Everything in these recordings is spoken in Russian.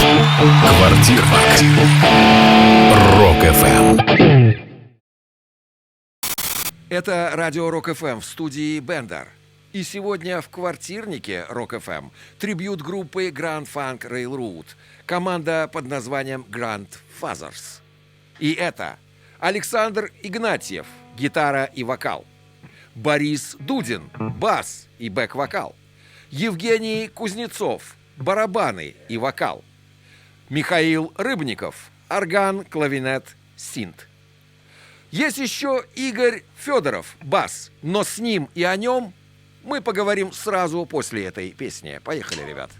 Квартирник. Рок-ФМ. Это радио Рок-ФМ в студии Бендер. И сегодня в «Квартирнике» Рок-ФМ трибьют группы GrandFuzzeRs, команда под названием GrandFuzzeRs. И это Александр Игнатьев, гитара и вокал, Борис Дудин, бас и бэк-вокал, Евгений Кузнецов, барабаны и вокал, Михаил Рыбников, орган, клавинет, синт. Есть еще Игорь Федоров, бас, но с ним и о нем мы поговорим сразу после этой песни. Поехали, ребят.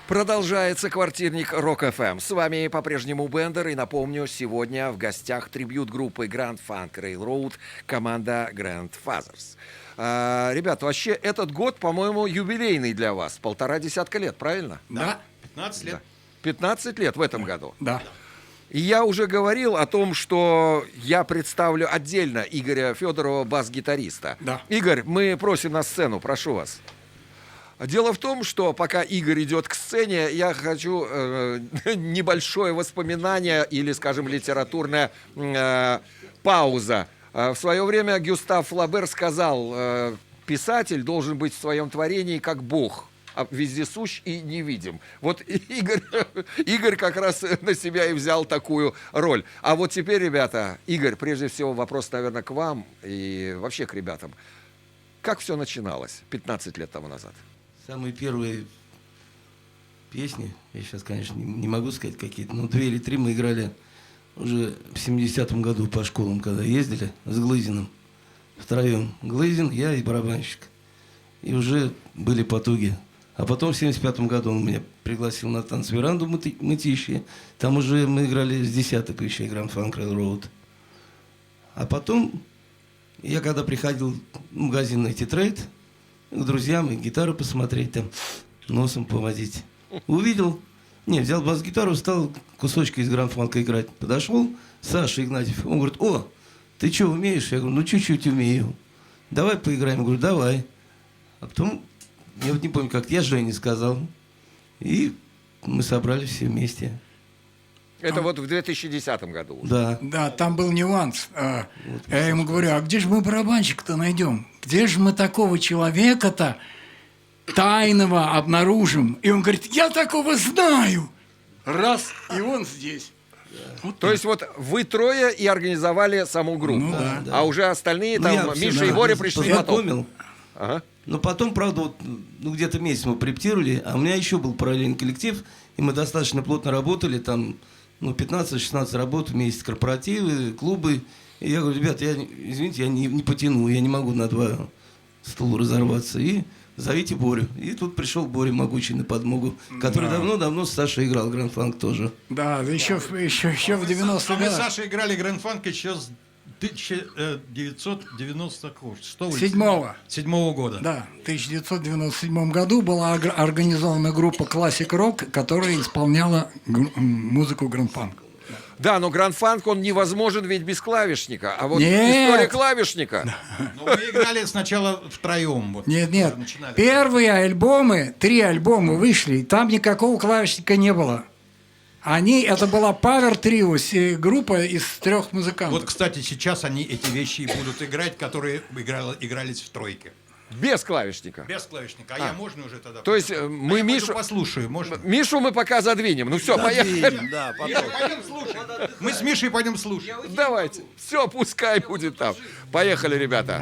Продолжается «Квартирник Рок-ФМ». С вами по-прежнему Бендер. И напомню, сегодня в гостях трибьют группы GrandFuzzeRs, команда GrandFuzzeRs. Ребята, вообще этот год, по-моему, юбилейный для вас. 1,5 десятка лет, правильно? Да, 15 лет. Да. 15 лет в этом году. Да. И я уже говорил о том, что я представлю отдельно Игоря Федорова, бас-гитариста. Да. Игорь, мы просим на сцену, прошу вас. Дело в том, что пока Игорь идет к сцене, я хочу небольшое воспоминание или, скажем, литературная пауза. В свое время Гюстав Флобер сказал, писатель должен быть в своем творении как Бог. вездесущ и невидим. Вот Игорь как раз на себя и взял такую роль. А вот теперь, ребята, Игорь, прежде всего вопрос, наверное, к вам и вообще к ребятам. Как все начиналось 15 лет тому назад? Самые первые песни, я сейчас, конечно, не могу сказать какие-то, но 2 или 3 мы играли уже в 70-м году по школам, когда ездили с Глызиным. Втроем. Глызин, я и барабанщик. И уже были потуги. А потом в 75-м году он меня пригласил на танцверанду в Мытищи. Там уже мы играли с десяток вещей GrandFuzzeRs Railroad. А потом, я когда приходил в магазин найти трейд, к друзьям и гитару посмотреть, там, носом поводить. Увидел, взял бас-гитару, стал кусочки из GrandFuzzeRs играть. Подошел Саша Игнатьев, он говорит: о, ты что, умеешь? Я говорю: ну, чуть-чуть умею. Давай поиграем. Я говорю: давай. А потом, я вот не помню, как я Жене сказал. И мы собрались все вместе. Это вот в 2010 году уже. Да. Да, там был нюанс. Вот, Я ему говорю: а где же мы барабанщика-то найдем? Где же мы такого человека-то тайного обнаружим? И он говорит: я такого знаю. Раз, и он здесь. Вот То есть вот вы трое и организовали саму группу. Ну да. А уже остальные, Ну, я там, все, Миша и Боря пришли потом. познакомил. Ага. Но потом, правда, вот, где-то месяц мы рептировали, а у меня еще был параллельный коллектив, и мы достаточно плотно работали, там, 15-16 работ в месяц, корпоративы, клубы. И я говорю: ребят, извините, я не потяну, я не могу на 2 стула разорваться. И зовите Борю. И тут пришел Боря могучий на подмогу, который давно-давно с Сашей играл GrandFuzzeRs тоже. Да, еще в 90-е Мы с годы. Сашей играли GrandFuzzeRs еще с 1997 года. Да, в 1997 году была организована группа Classic Rock, которая исполняла музыку GrandFuzzeRs. Да, но GrandFuzzeRs, он невозможен ведь без клавишника. А вот Нет. история клавишника. Но мы играли сначала втроем. Вот, Нет. начинали. Первые альбомы, 3 альбома вышли, и там никакого клавишника не было. Это была Power Trio, группа из 3 музыкантов. Вот, кстати, сейчас они эти вещи и будут играть, которые игрались в тройке. Без клавишника. Без клавишника. А я можно уже тогда? То есть мы я Мишу... пойду послушаю, можно? Мишу мы пока задвинем. Ну все, поехали. Да, Миша, пойдем слушать. Мы с Мишей пойдем слушать. Давайте. Все, пускай будет там. Поехали, ребята.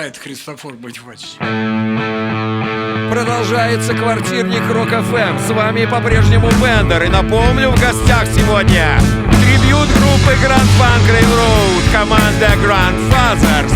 играет Христофор Батьевич. Продолжается «Квартирник Рок-ФМ». С вами по-прежнему Бендер. И напомню, в гостях сегодня трибьют группы Grand Funk Railroad, команда GrandFuzzeRs.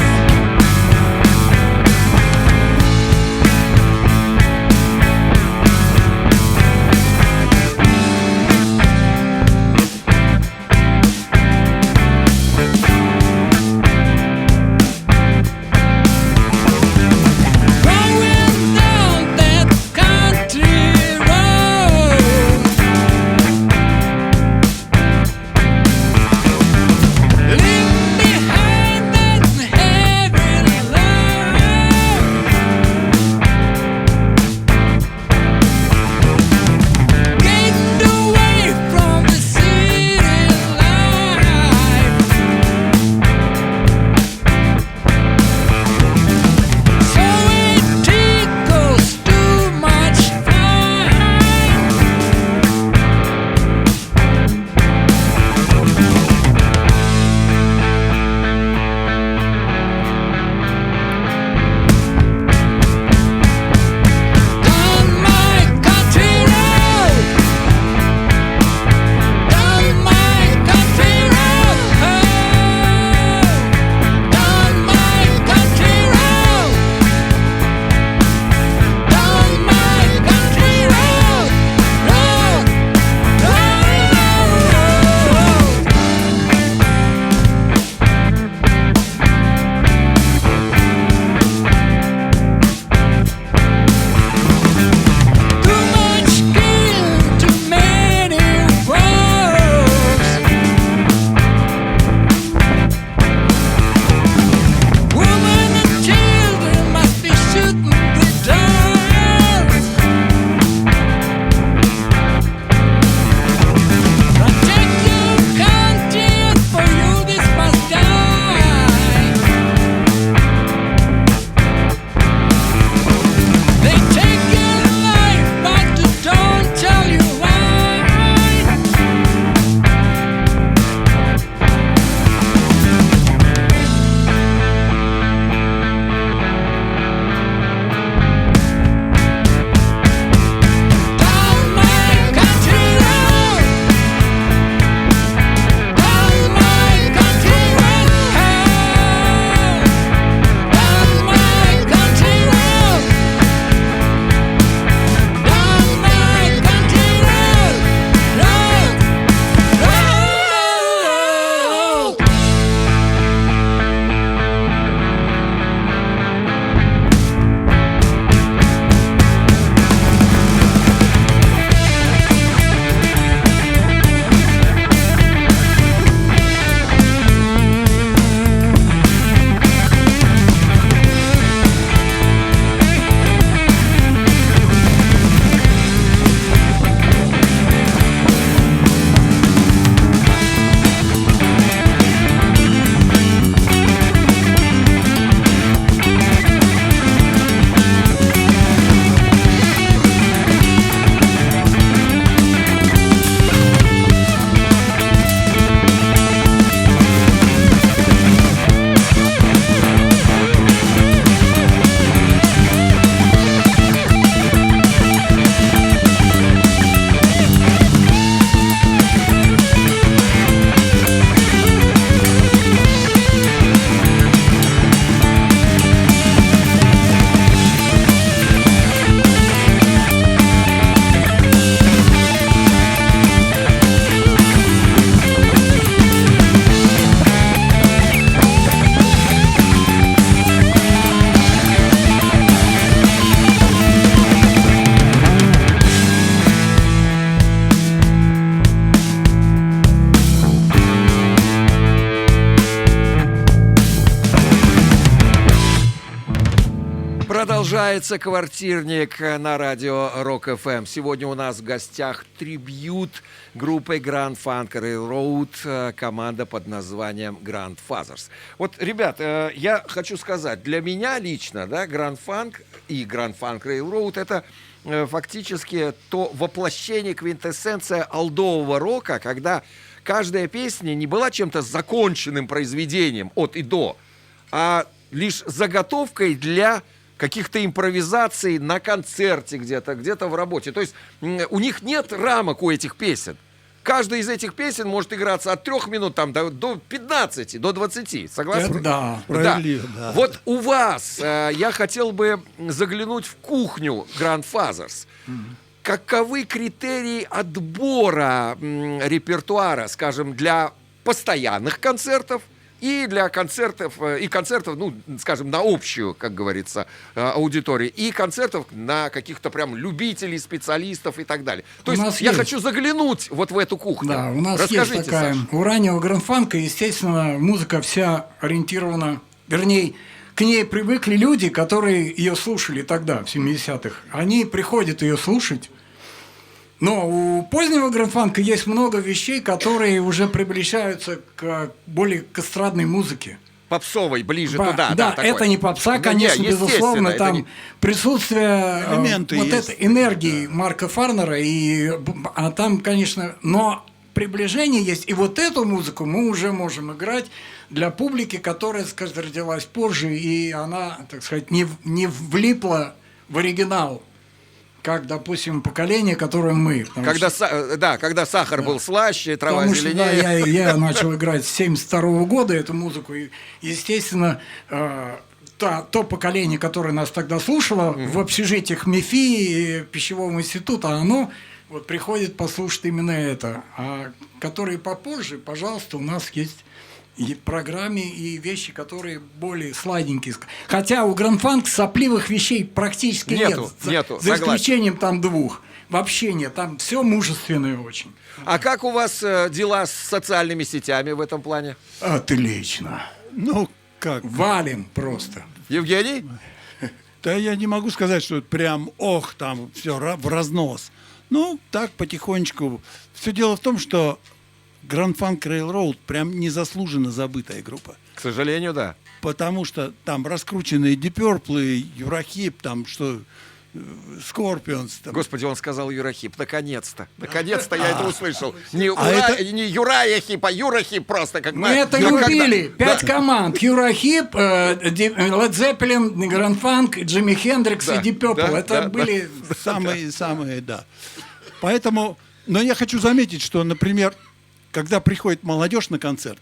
Продолжается «Квартирник» на радио Рок-ФМ. Сегодня у нас в гостях трибьют группы Grand Funk Railroad, команда под названием GrandFuzzeRs. Вот, ребят, я хочу сказать, для меня лично, да, Grand Funk и Grand Funk Railroad — это фактически то воплощение, квинтэссенция олдового рока, когда каждая песня не была чем-то законченным произведением от и до, а лишь заготовкой для каких-то импровизаций на концерте где-то в работе. То есть у них нет рамок у этих песен. Каждая из этих песен может играться от 3 минут там, до 15, до 20. Согласны? Да. Справедливо, да. Вот у вас я хотел бы заглянуть в кухню GrandFuzzeRs. Каковы критерии отбора репертуара, скажем, для постоянных концертов и для концертов, ну, скажем, на общую, как говорится, аудиторию, и концертов на каких-то прям любителей, специалистов и так далее. То есть я хочу заглянуть вот в эту кухню. Да, у нас Расскажите, есть такая, Саша. у раннего гранд-фанка, естественно, музыка вся ориентирована, вернее, к ней привыкли люди, которые ее слушали тогда, в 70-х. Они приходят ее слушать. Но у позднего гранд-фанка есть много вещей, которые уже приближаются более к эстрадной музыке. Попсовой, ближе туда. Да, такой. это не попса, конечно, естественно, безусловно, это там не- присутствие Элементы вот есть. этой энергии Марка Фарнера, а там, конечно, но приближение есть, и вот эту музыку мы уже можем играть для публики, которая, скажем, родилась позже, и она, так сказать, не влипла в оригинал, как, допустим, поколение, которое мы. Когда сахар был слаще, трава Потому что, да, зеленее. я начал играть с 1972 года эту музыку, и, естественно, то поколение, которое нас тогда слушало в общежитиях МИФИ и пищевого института, оно вот приходит послушать именно это. А которые попозже, пожалуйста, у нас есть и программе, и вещи, которые более сладенькие. Хотя у гранд-фанк сопливых вещей практически Нету, нет. За согласен. исключением там 2. Вообще нет, там все мужественное очень. А как у вас дела с социальными сетями в этом плане? Отлично. Ну, как? Валим просто. Евгений? Да я не могу сказать, что это прям, там все в разнос. Ну, так, потихонечку. Все дело в том, что Grand Funk Railroad прям незаслуженно забытая группа. К сожалению, да. Потому что там раскрученные Deep Purple, Юрахип, там что, Scorpions. Там. Господи, он сказал Юрахип. Наконец-то. Наконец-то я это услышал. Не это- Юрая Хип, а Юрахип просто. Как Мы это любили. 5 команд. Юрахип, Led Zeppelin, Grand Funk, Джимми Хендрикс Да, и Deep Purple. да, Это да, были... Самые, да. Поэтому, но я хочу заметить, что, например, когда приходит молодежь на концерт,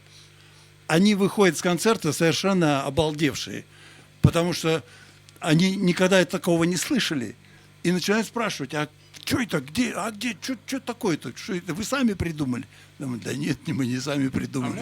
они выходят с концерта совершенно обалдевшие, потому что они никогда такого не слышали и начинают спрашивать, а что это, где, что такое-то, что это, вы сами придумали? Думаю, да нет, мы не сами придумали.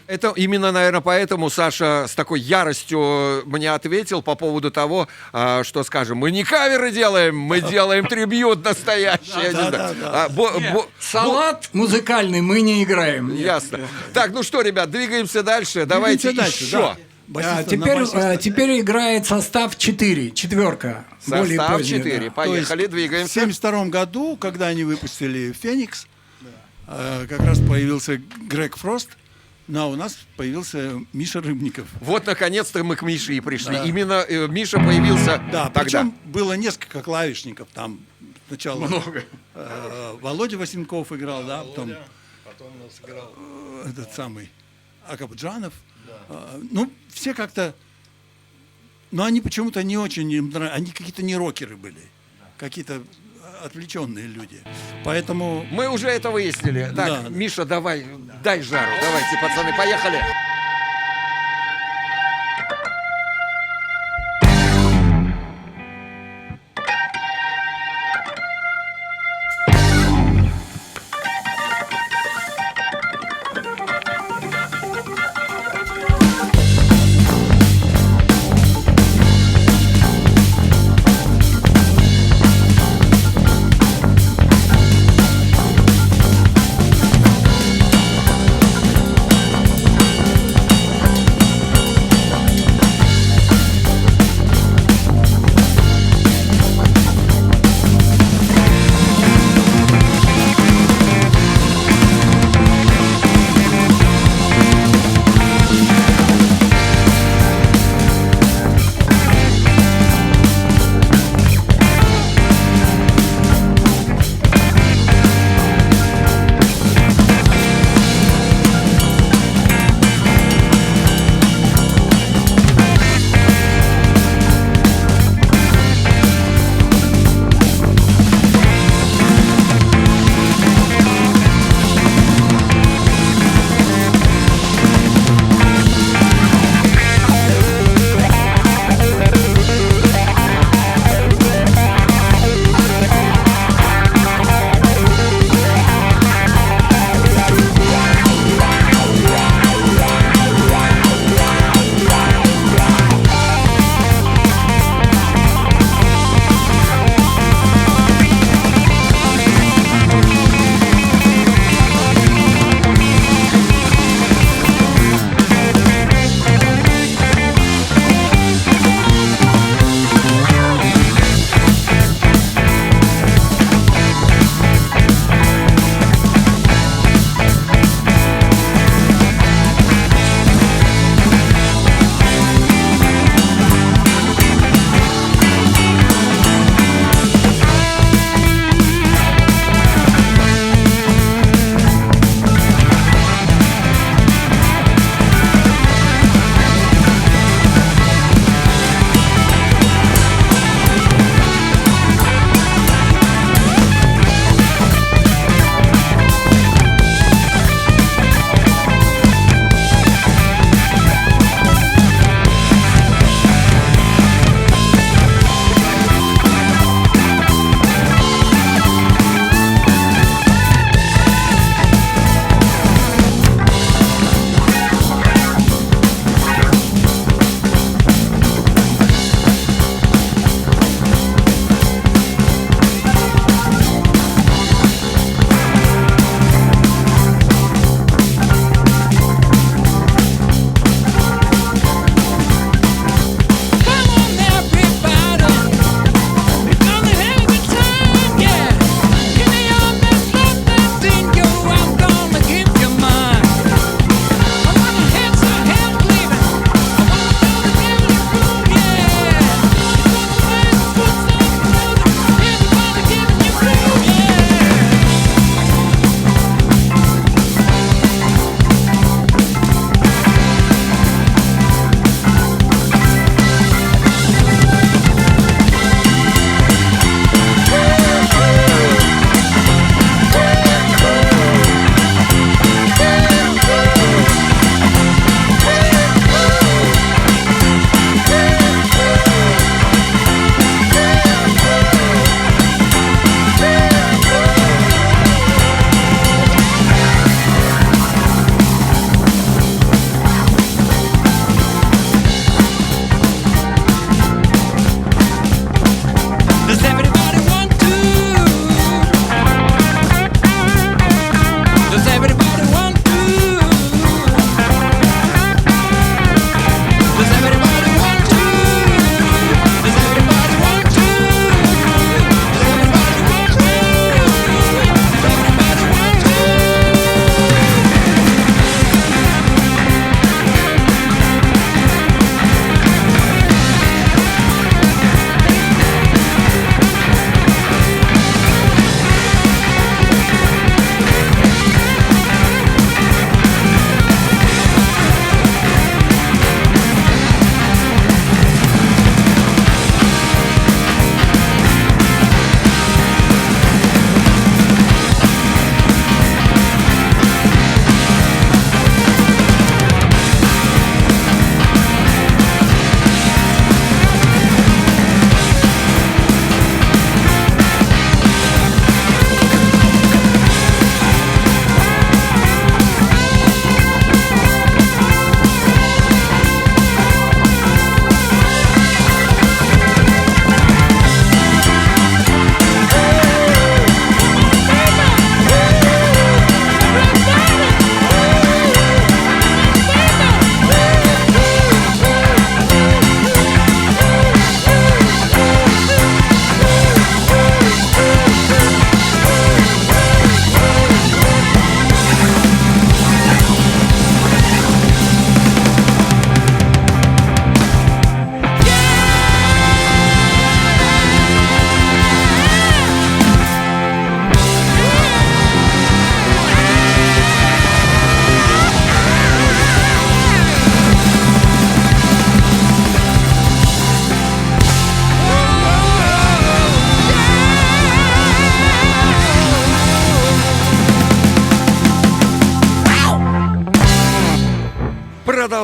Это именно, наверное, поэтому Саша с такой яростью мне ответил по поводу того, что, скажем, мы не каверы делаем, мы делаем трибьют настоящий. я не знаю. Салат музыкальный мы не играем. Нет. Ясно. Так, ну что, ребят, двигаемся дальше. Давайте Двигаемся еще. дальше, да. Басиста на басиста. Теперь играет состав 4, четверка. более Состав поздняя, 4. да. Поехали, То есть двигаемся. В 1972 году, когда они выпустили «Феникс», как раз появился Грег Фрост, но у нас появился Миша Рыбников. Вот, наконец-то мы к Мише и пришли. Да. Именно Миша появился Да, тогда. причем было несколько клавишников. Там сначала Володя Васенков играл, да, потом у нас играл. этот самый Акабджанов. Ну, все как-то... Но они почему-то не очень... Они какие-то не рокеры были. Какие-то отвлеченные люди. Поэтому... Мы уже это выяснили. Так, Да. Миша, давай, дай жару. Давайте, пацаны, поехали.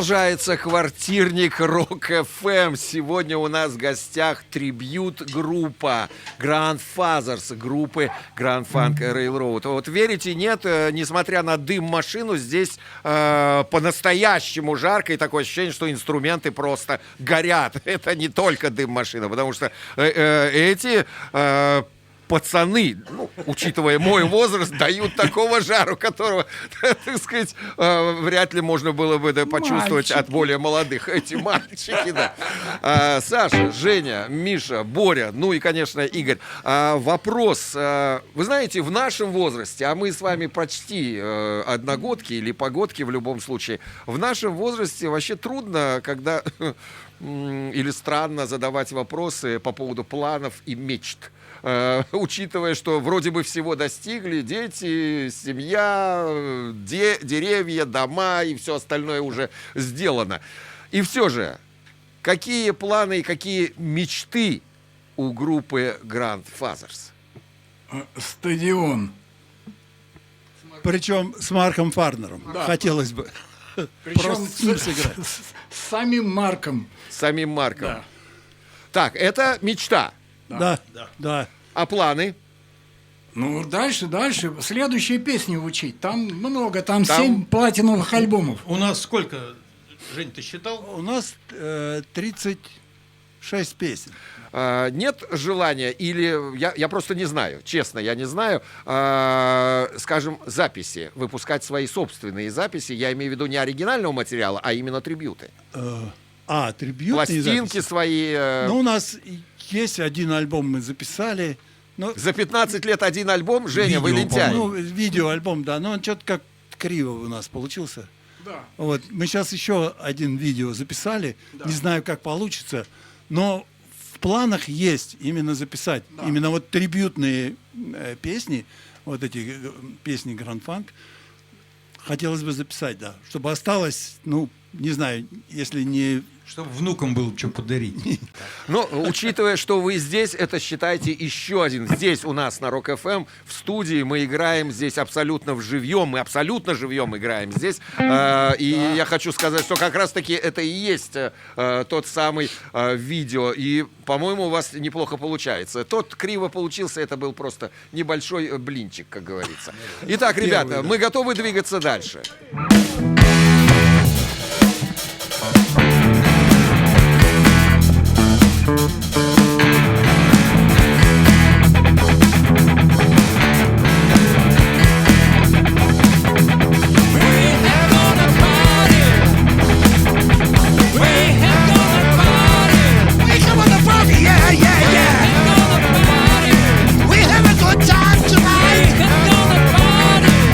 Продолжается «Квартирник Рок-ФМ». Сегодня у нас в гостях трибьют-группа GrandFuzzeRs, группы Grand Funk Railroad. Вот верите, нет, несмотря на дым-машину, здесь по-настоящему жарко, и такое ощущение, что инструменты просто горят. Это не только дым-машина, потому что эти... пацаны, ну, учитывая мой возраст, дают такого жару, которого, так сказать, вряд ли можно было бы почувствовать от более молодых. Эти мальчики, да. Саша, Женя, Миша, Боря, ну и, конечно, Игорь. Вопрос. Вы знаете, в нашем возрасте, а мы с вами почти одногодки или погодки в любом случае, в нашем возрасте вообще трудно, когда или странно задавать вопросы по поводу планов и мечт. Учитывая, что вроде бы всего достигли, дети, семья, деревья, дома и все остальное уже сделано. И все же, какие планы и какие мечты у группы GrandFuzzeRs? Стадион. Причем с Марком Фарнером. Да. Хотелось бы. Причем Просто с ним сыграть. с самим Марком. Самим Марком. Да. Так, это мечта. Да. А планы? Ну, дальше. Следующие песни учить. Там много, там 7 платиновых альбомов. У нас сколько, Жень, ты считал? У нас 36 песен. Нет желания или я просто не знаю, честно, я не знаю, скажем, записи, выпускать свои собственные записи, я имею в виду не оригинального материала, а именно трибьюты. Трибьютные Пластинки записи. свои. Ну, у нас есть один альбом мы записали. Но... За 15 лет один альбом, Женя, вы лентяй. Ну, видеоальбом, да, но он что-то как криво у нас получился. Да. Вот, мы сейчас еще один видео записали, не знаю, как получится, но в планах есть именно записать, именно вот трибьютные песни, вот эти песни Grand Funk, хотелось бы записать, да, чтобы осталось, ну, не знаю, если не... Чтобы внукам было что подарить. Но, учитывая, что вы здесь, это считайте еще один. Здесь у нас на Рок-ФМ в студии мы играем здесь абсолютно вживьем. Мы абсолютно живьем играем здесь. И я хочу сказать, что как раз-таки это и есть тот самый видео. И, по-моему, у вас неплохо получается. Тот криво получился, это был просто небольшой блинчик, как говорится. Итак, ребята, мы готовы двигаться дальше.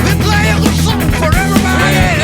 We play a good song for everybody.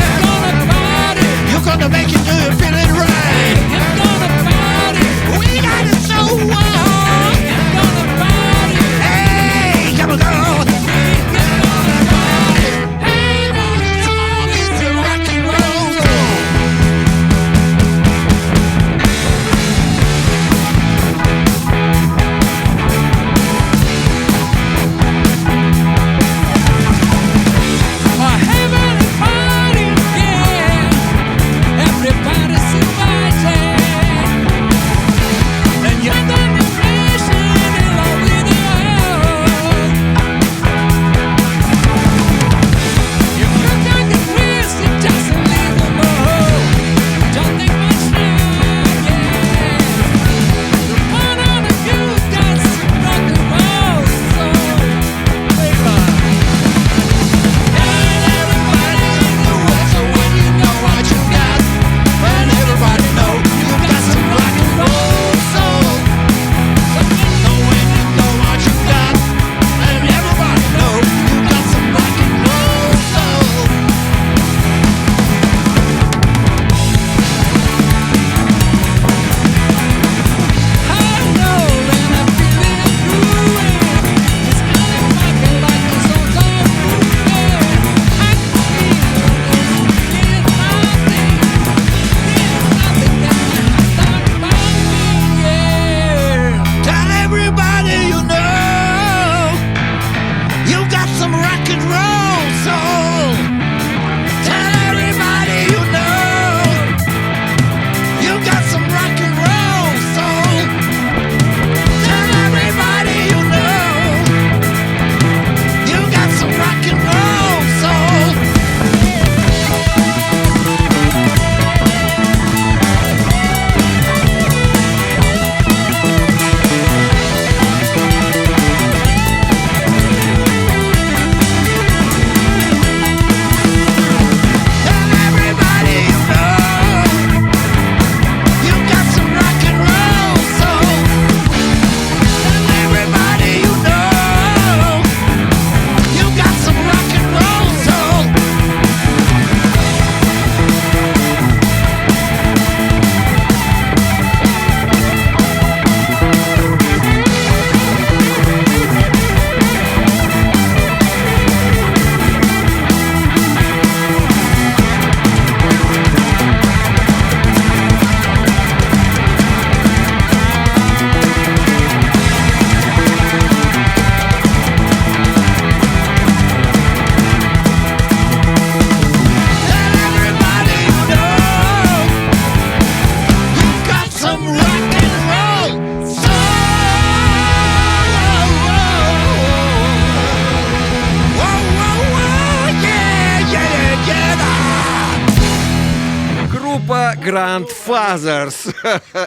GrandFuzzeRs.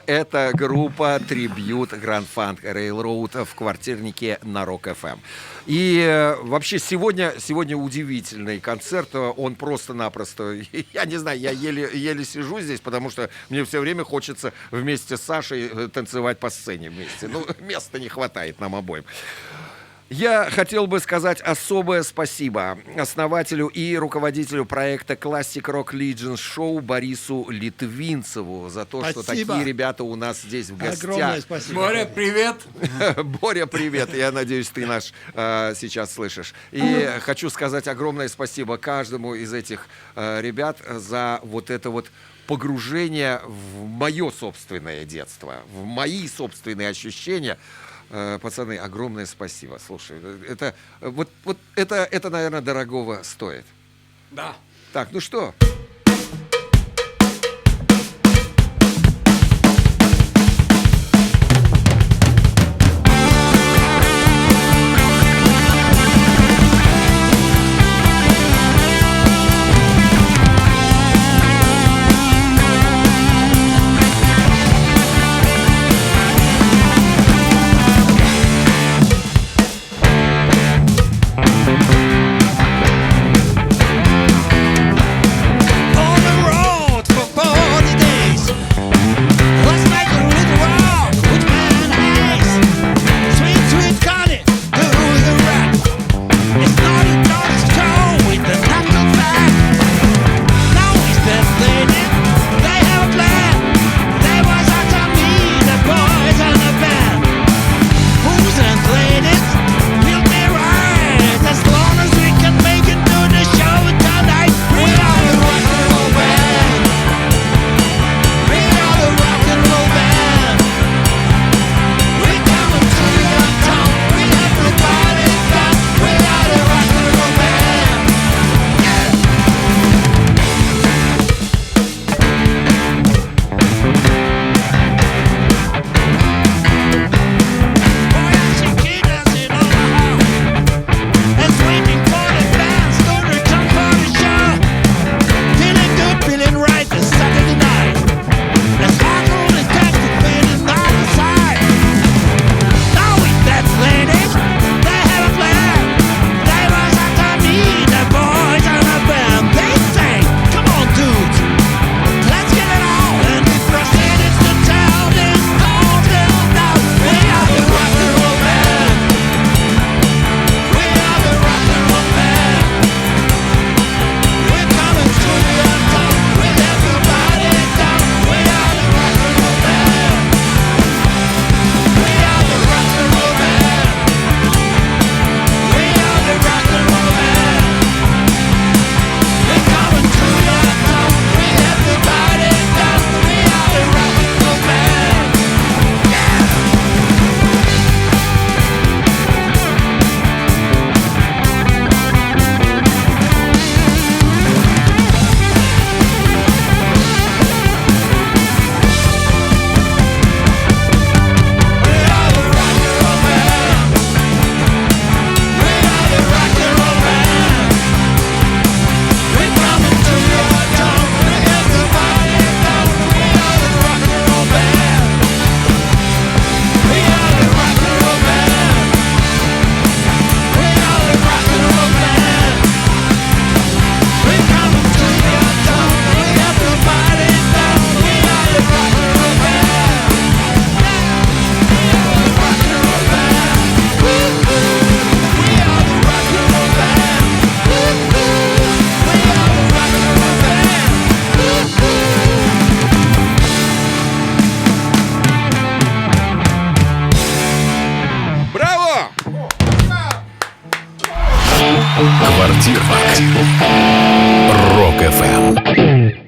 Это группа трибьют Grand Funk Railroad в квартирнике на Рок-ФМ. И вообще сегодня удивительный концерт. Он просто-напросто, я не знаю, я еле сижу здесь, потому что мне все время хочется вместе с Сашей танцевать по сцене вместе. Ну, места не хватает нам обоим. Я хотел бы сказать особое спасибо основателю и руководителю проекта Classic Rock Legends Show Борису Литвинцеву за то, что Спасибо. такие ребята у нас здесь в гостях. Огромное спасибо. Боря, привет. Боря, привет. Я надеюсь, ты нас сейчас слышишь. И хочу сказать огромное спасибо каждому из этих ребят за вот это вот погружение в мое собственное детство, в мои собственные ощущения. Пацаны, огромное спасибо. Слушай, это, наверное, дорогого стоит. Да. Так, ну что? Квартирник. Рок-ФМ.